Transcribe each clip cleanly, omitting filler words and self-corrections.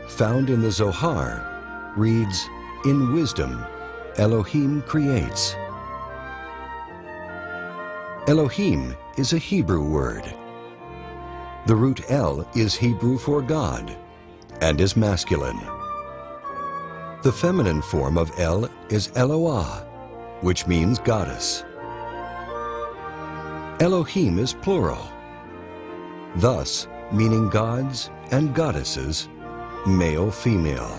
found in the Zohar reads, "In wisdom, Elohim creates." Elohim is a Hebrew word. The root El is Hebrew for God and is masculine. The feminine form of El is Eloah, which means goddess. Elohim is plural, thus meaning gods and goddesses, male-female.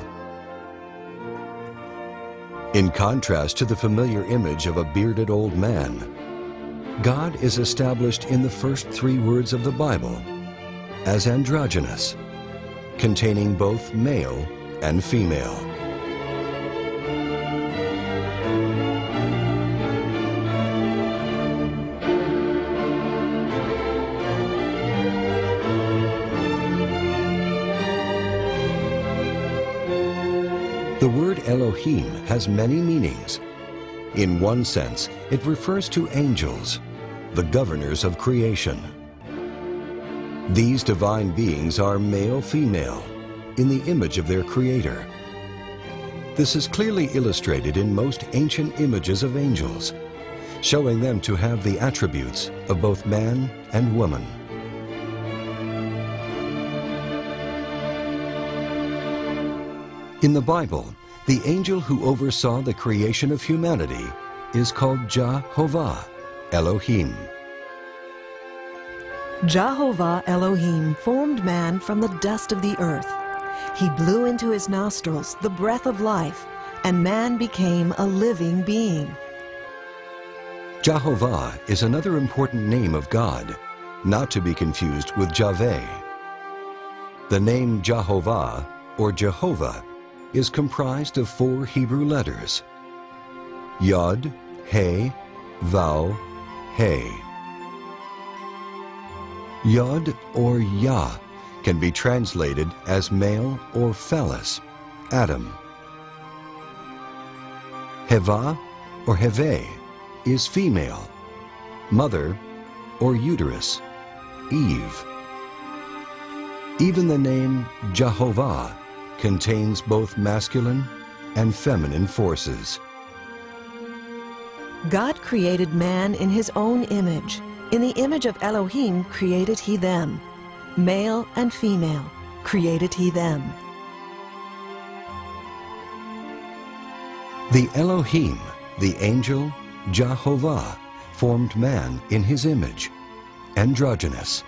In contrast to the familiar image of a bearded old man, God is established in the first 3 words of the Bible as androgynous, containing both male and female. The word Elohim has many meanings. In one sense, it refers to angels, the governors of creation. These divine beings are male-female, in the image of their creator. This is clearly illustrated in most ancient images of angels, showing them to have the attributes of both man and woman. In the Bible, the angel who oversaw the creation of humanity is called Jehovah Elohim. Jehovah Elohim formed man from the dust of the earth. He blew into his nostrils the breath of life, and man became a living being. Jehovah is another important name of God, not to be confused with Yahweh. The name Jehovah, or Jehovah, is comprised of 4 Hebrew letters: Yod, He, Vav, He. Yod or Yah can be translated as male or phallus, Adam. Heva or Heve is female, mother or uterus, Eve. Even the name Jehovah contains both masculine and feminine forces. God created man in his own image. In the image of Elohim created he them. Male and female created he them. The Elohim, the angel Jehovah, formed man in his image, androgynous.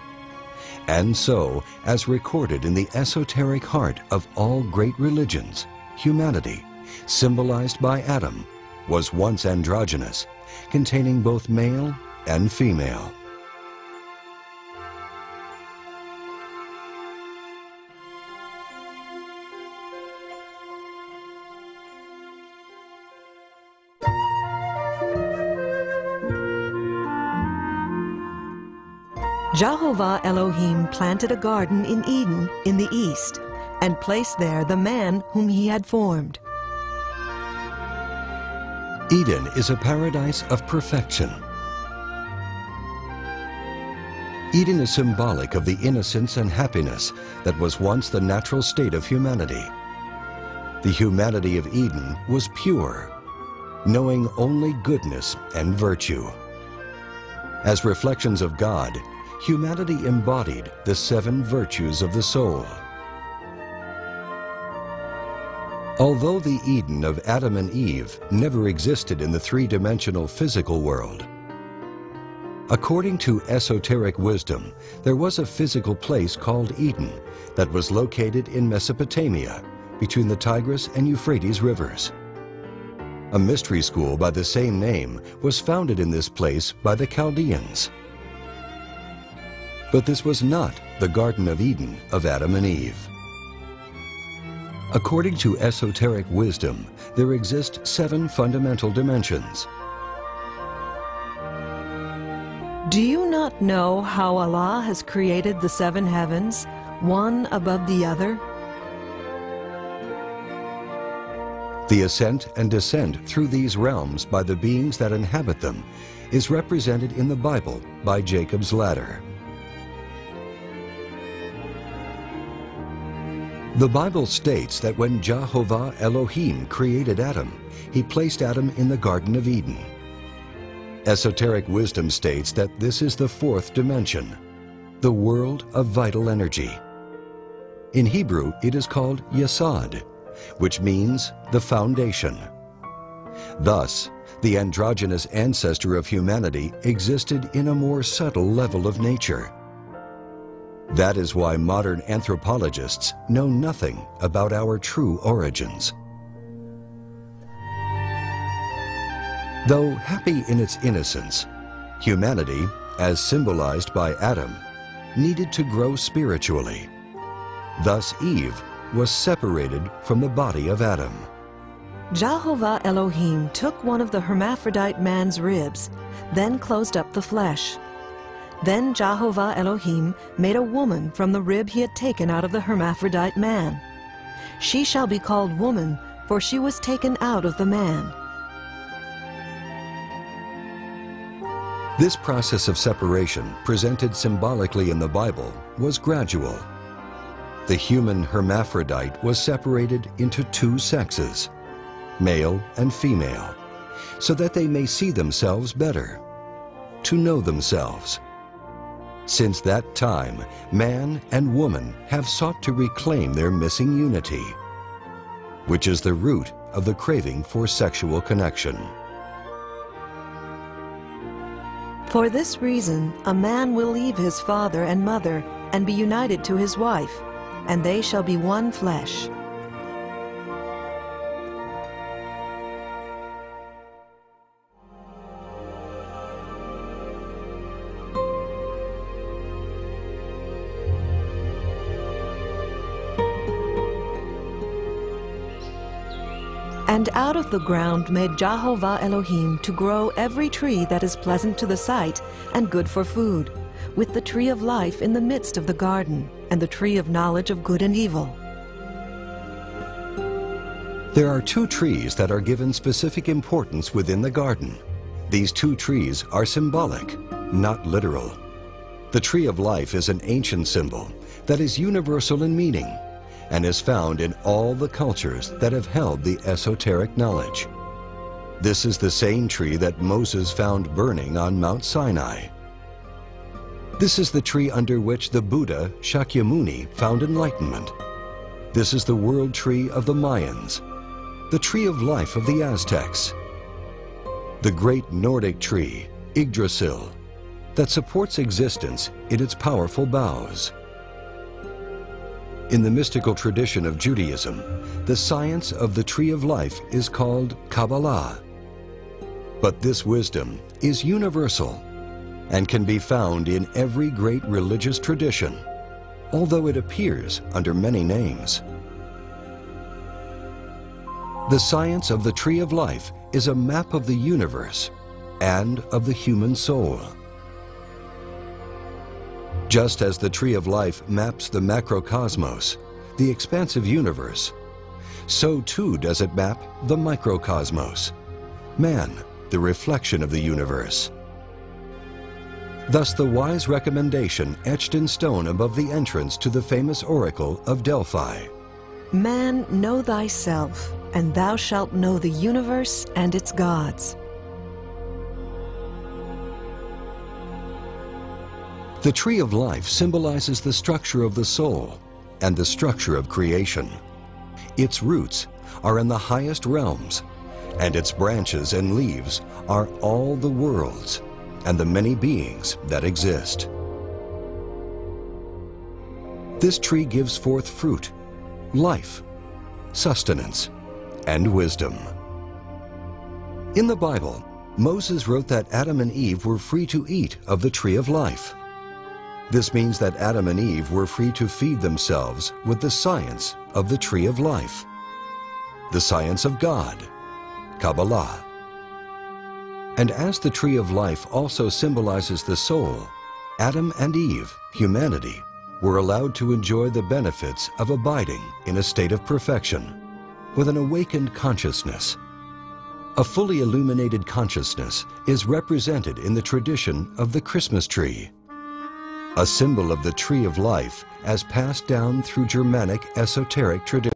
And so, as recorded in the esoteric heart of all great religions, humanity, symbolized by Adam, was once androgynous, containing both male and female. Jehovah Elohim planted a garden in Eden in the east, and placed there the man whom he had formed. Eden is a paradise of perfection. Eden is symbolic of the innocence and happiness that was once the natural state of humanity. The humanity of Eden was pure, knowing only goodness and virtue. As reflections of God, humanity embodied the 7 virtues of the soul. Although the Eden of Adam and Eve never existed in the 3-dimensional physical world, according to esoteric wisdom, there was a physical place called Eden that was located in Mesopotamia, between the Tigris and Euphrates rivers. A mystery school by the same name was founded in this place by the Chaldeans. But this was not the Garden of Eden of Adam and Eve. According to esoteric wisdom, there exist 7 fundamental dimensions. Do you not know how Allah has created the 7 heavens, one above the other? The ascent and descent through these realms by the beings that inhabit them is represented in the Bible by Jacob's ladder. The Bible states that when Jehovah Elohim created Adam, he placed Adam in the Garden of Eden. Esoteric wisdom states that this is the fourth dimension, the world of vital energy. In Hebrew, it is called Yesod, which means the foundation. Thus, the androgynous ancestor of humanity existed in a more subtle level of nature. That is why modern anthropologists know nothing about our true origins. Though happy in its innocence, humanity, as symbolized by Adam, needed to grow spiritually. Thus Eve was separated from the body of Adam. Jehovah Elohim took one of the hermaphrodite man's ribs, then closed up the flesh. Then Jehovah Elohim made a woman from the rib he had taken out of the hermaphrodite man. She shall be called woman, for she was taken out of the man. This process of separation, presented symbolically in the Bible, was gradual. The human hermaphrodite was separated into two sexes, male and female, so that they may see themselves better, to know themselves. Since that time, man and woman have sought to reclaim their missing unity, which is the root of the craving for sexual connection. For this reason, a man will leave his father and mother and be united to his wife, and they shall be one flesh. And out of the ground made Jehovah Elohim to grow every tree that is pleasant to the sight and good for food, with the tree of life in the midst of the garden, and the tree of knowledge of good and evil. There are two trees that are given specific importance within the garden. These two trees are symbolic, not literal. The tree of life is an ancient symbol that is universal in meaning, and is found in all the cultures that have held the esoteric knowledge. This is the same tree that Moses found burning on Mount Sinai. This is the tree under which the Buddha Shakyamuni found enlightenment. This is the world tree of the Mayans, the tree of life of the Aztecs, the great Nordic tree, Yggdrasil, that supports existence in its powerful boughs. In the mystical tradition of Judaism, the science of the tree of life is called Kabbalah. But this wisdom is universal and can be found in every great religious tradition, although it appears under many names. The science of the tree of life is a map of the universe and of the human soul. Just as the tree of life maps the macrocosmos, the expansive universe, so too does it map the microcosmos, man, the reflection of the universe. Thus the wise recommendation etched in stone above the entrance to the famous oracle of Delphi. Man, know thyself, and thou shalt know the universe and its gods. The tree of life symbolizes the structure of the soul and the structure of creation. Its roots are in the highest realms, and its branches and leaves are all the worlds and the many beings that exist. This tree gives forth fruit, life, sustenance, and wisdom. In the Bible, Moses wrote that Adam and Eve were free to eat of the tree of life. This means that Adam and Eve were free to feed themselves with the science of the tree of life, the science of God, Kabbalah. And as the tree of life also symbolizes the soul, Adam and Eve, humanity, were allowed to enjoy the benefits of abiding in a state of perfection, with an awakened consciousness. A fully illuminated consciousness is represented in the tradition of the Christmas tree. a symbol of the tree of life as passed down through Germanic esoteric tradition.